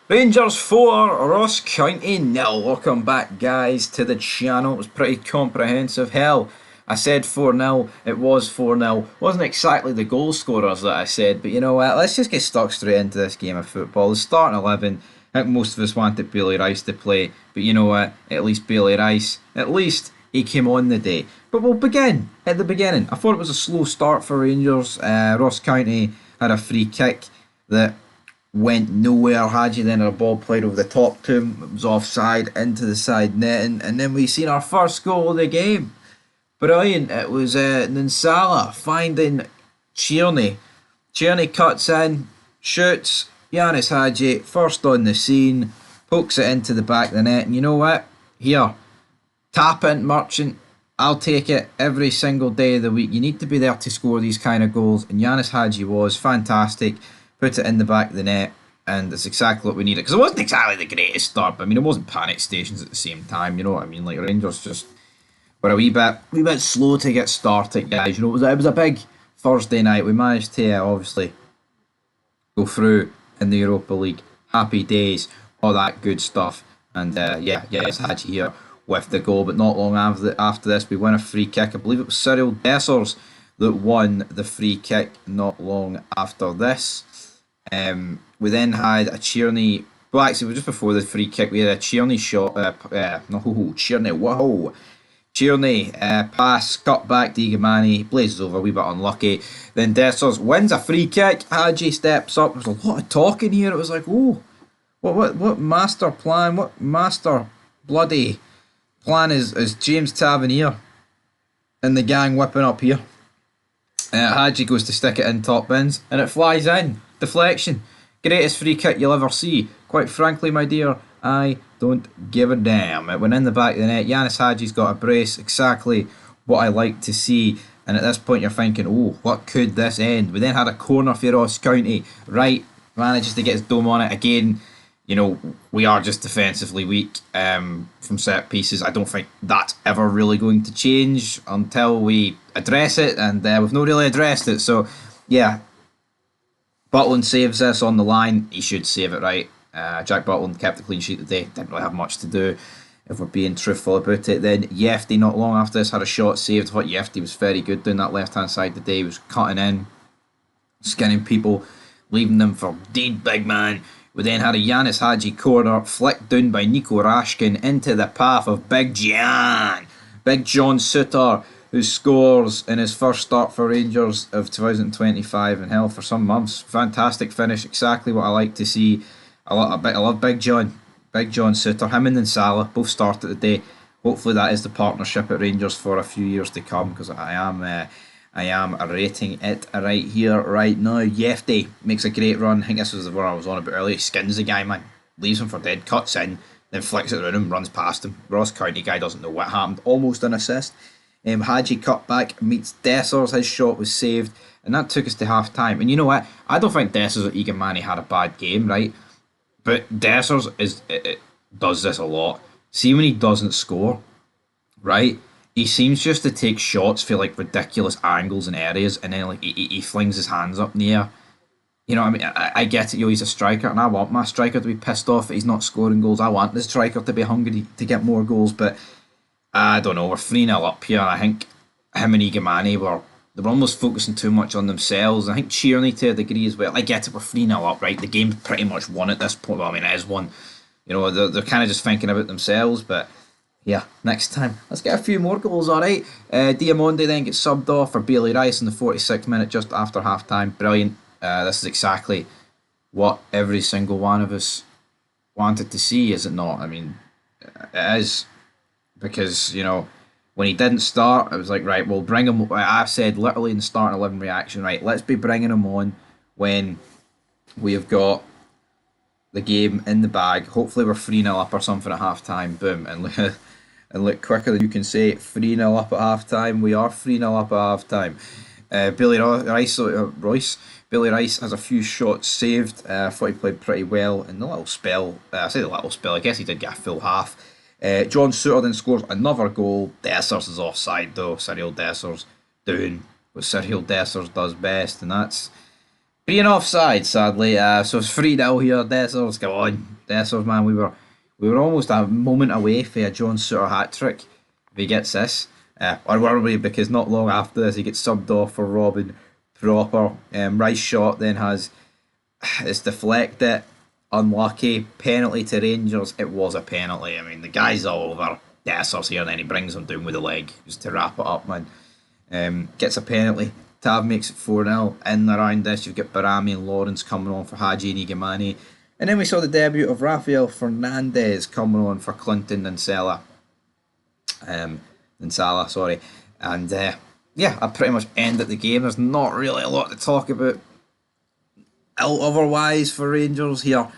Rangers 4, Ross County nil. Welcome back, guys, to the channel. It was pretty comprehensive. Hell, I said 4-0. It was 4-0. Wasn't exactly the goal scorers that I said, but you know what? Let's just get stuck straight into this game of football. The starting 11. I think most of us wanted Bailey Rice to play, but you know what? At least Bailey Rice, at least he came on the day. But we'll begin at the beginning. I thought it was a slow start for Rangers. Ross County had a free kick that went nowhere. Hagi then had a ball played over the top to him. It was offside into the side netting, and then we seen our first goal of the game. Brilliant. It was Ninsala finding Tierney. Tierney cuts in, shoots. Ianis Hagi first on the scene, pokes it into the back of the net, and you know what? Here, tap in Merchant. I'll take it every single day of the week. You need to be there to score these kind of goals, and Ianis Hagi was fantastic. Put it in the back of the net, and it's exactly what we needed. Because it wasn't exactly the greatest start, but I mean, it wasn't panic stations at the same time. You know what I mean? Like Rangers just were a wee bit slow to get started, guys. You know, it was a big Thursday night. We managed to obviously go through in the Europa League. Happy days, all that good stuff. And yeah, it's Hagi here with the goal. But not long after this, we won a free kick. I believe it was Cyril Dessers that won the free kick not long after this. We then had a Tierney. Well, actually, just before the free kick, we had a Tierney shot. No, Tierney. Whoa. Tierney pass, cut back to Igamani, blazes over, a wee bit unlucky. Then Dessers wins a free kick. Hagi steps up. There's a lot of talking here. It was like, oh, what master plan? What master bloody plan is James Tavernier and the gang whipping up here? Hagi goes to stick it in top bins, and it flies in. Deflection. Greatest free kick you'll ever see. Quite frankly, my dear, I don't give a damn. It went in the back of the net. Ianis Hagi's got a brace. Exactly what I like to see. And at this point, you're thinking, oh, what could this end? We then had a corner for Ross County. Right, manages to get his dome on it again. You know, we are just defensively weak from set pieces. I don't think that's ever really going to change until we address it, and we've not really addressed it. So, yeah, Butland saves this on the line. He should save it right. Jack Butland kept the clean sheet today. Didn't really have much to do, if we're being truthful about it. Then Yefty, not long after this, had a shot saved. I thought Yefty was very good doing that left-hand side today. He was cutting in, skinning people, leaving them for dead, big man. We then had a Ianis Hagi corner, flicked down by Nico Rashkin into the path of Big John Souttar, who scores in his first start for Rangers of 2025, and hell, for some months. Fantastic finish, exactly what I like to see. I love Big John Souttar. Him and Ninsala both started today. Hopefully that is the partnership at Rangers for a few years to come, because I am rating it right here, right now. Yefty makes a great run. I think this was where I was on about earlier. He skins the guy, man. Leaves him for dead, cuts in, then flicks it around him, runs past him. Ross County guy doesn't know what happened. Almost an assist. Hagi cut back, meets Dessers. His shot was saved, and that took us to half time. And you know what? I don't think Dessers or Igamani had a bad game, right? But Dessers does this a lot. See when he doesn't score, right? He seems just to take shots for like ridiculous angles and areas, and then like he flings his hands up in the air. You know what I mean? I get it, he's a striker, and I want my striker to be pissed off that he's not scoring goals. I want the striker to be hungry to get more goals, but I don't know. We're 3-0 up here. I think him and Igamani they were almost focusing too much on themselves. I think Tierney to a degree as well. I get it, we're 3-0 up, right? The game's pretty much won at this point. Well, I mean, it is won. You know, they're kind of just thinking about themselves, but yeah, next time. Let's get a few more goals, alright? Diamonde then gets subbed off for Bailey Rice in the 46th minute, just after half time. Brilliant. This is exactly what every single one of us wanted to see, is it not? I mean, it is. Because, you know, when he didn't start, I was like, right, we'll bring him. I said literally in the starting 11 reaction, right, let's be bringing him on when we have got the game in the bag. Hopefully we're 3-0 up or something at half time. Boom. And look, quicker than you can say it, 3-0 up at half time. We are 3-0 up at half time. Billy Rice has a few shots saved. I thought he played pretty well in the little spell. I say the little spell, I guess he did get a full half. John Souttar then scores another goal. Dessers is offside though. Cyril Dessers doing what Cyril Dessers does best, and that's being offside, sadly. So it's 3-0 here. Dessers, go on. Dessers, man, we were almost a moment away for a John Souttar hat trick if he gets this. Or were we? Because not long after this, he gets subbed off for Robin proper. Rice shot then has it's deflected, unlucky penalty to Rangers. It was a penalty. I mean, the guy's all over Dessers here, and then he brings him down with the leg just to wrap it up, man. Gets a penalty. Tav makes it 4-0. In around this, you've got Barami and Lawrence coming on for Hagi and Igamani. And then we saw the debut of Rafael Fernandez coming on for Clinton and Salah. Sorry. And yeah, I pretty much ended the game. There's not really a lot to talk about otherwise for Rangers here.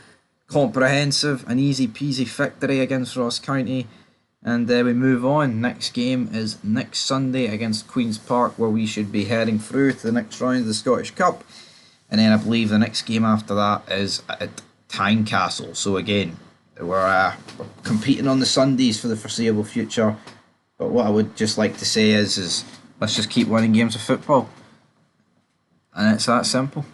Comprehensive, an easy peasy victory against Ross County. And we move on. Next game is next Sunday against Queen's Park, where we should be heading through to the next round of the Scottish Cup. And then I believe the next game after that is at Tynecastle. So again, we're competing on the Sundays for the foreseeable future. But what I would just like to say is let's just keep winning games of football. And it's that simple.